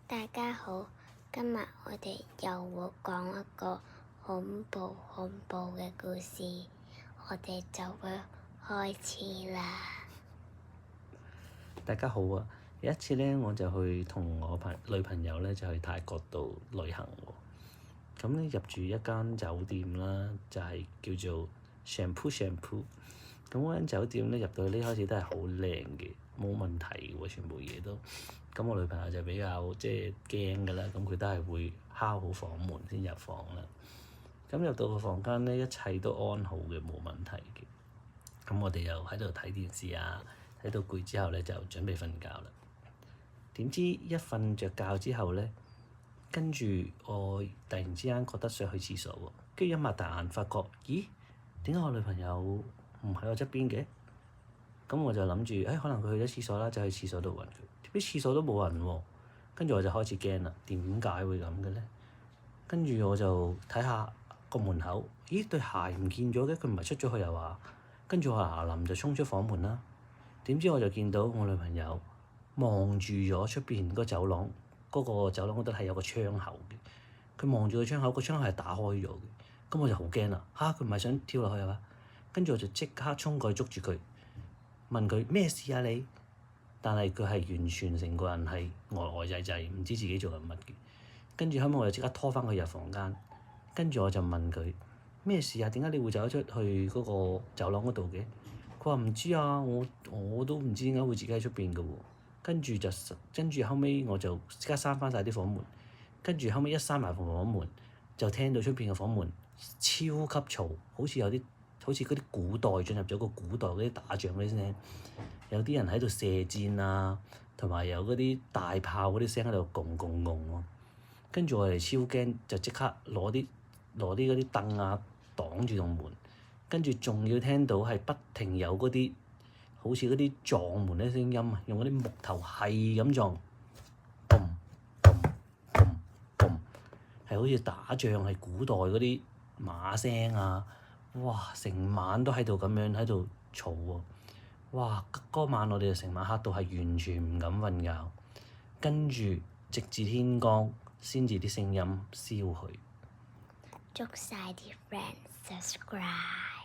大家好，今日我哋又會講一個恐怖嘅故事，我哋就會開始啦。大家好啊！有一次咧，我就去同我女朋友咧就去泰國度旅行喎。咁咧入住一間酒店啦，就係叫做 Shampoo。咁嗰間酒店咧入到去呢，開始都係好靚嘅，冇問題喎，全部嘢都。咁我女朋友就比較驚㗎啦，咁佢都係會敲好房門先入房啦。咁入到個房間咧，一切都安好嘅，冇問題嘅。咁我哋又喺度睇電視啊，睇到攰之後咧就準備瞓覺啦。點知一瞓着覺之後咧，跟住我突然之間覺得想去廁所喎，跟住一擘大眼發覺，咦？點解我女朋友唔喺我側邊嘅？咁我就諗住，可能佢去咗廁所啦，就去廁所度揾佢。點知廁所都冇人喎，跟住我就開始驚啦，點解會咁嘅咧？跟住我就睇下個門口，咦，對鞋唔見咗嘅，佢唔係出咗去又話？跟住我嗱臨就衝出房門啦。點知我就見到我女朋友望住咗出邊個走廊，嗰個走廊嗰度係有個窗口嘅。佢望住個窗口，個窗口係打開咗嘅。咁我就好驚啦，佢唔係想跳落去係嘛？跟住我就即刻衝過去捉住佢，問佢咩事啊你？但係佢係完全成個人係呆滯，唔知自己做緊乜嘅。跟住後尾我就即刻拖翻佢入房間，跟住我就問佢咩事啊？點解你會走咗出去嗰個走廊嗰度嘅？佢話唔知啊，我都唔知點解會自己喺出邊嘅喎。跟住後尾我就即刻閂翻晒啲房門，跟住後尾一閂埋房門，就聽到出邊嘅房門超級嘈，好似嗰啲古代進入咗個古代嗰啲打仗嗰啲聲，有啲人喺度射箭啊，同埋有嗰啲大炮嗰啲聲喺度轟轟轟喎。跟住我哋超驚，就即刻攞啲嗰啲凳啊擋住棟門，跟住仲要聽到係不停有嗰啲好似嗰啲撞門嘅聲音啊，用嗰啲木頭係咁撞，嘣嘣嘣嘣，係好似打仗係古代嗰啲馬聲啊！哇，成晚都喺度咁樣喺度嘈喎！哇，嗰晚我哋就成晚黑到係完全唔敢瞓覺，跟住直至天光先至啲聲音消去。祝晒啲 friend subscribe。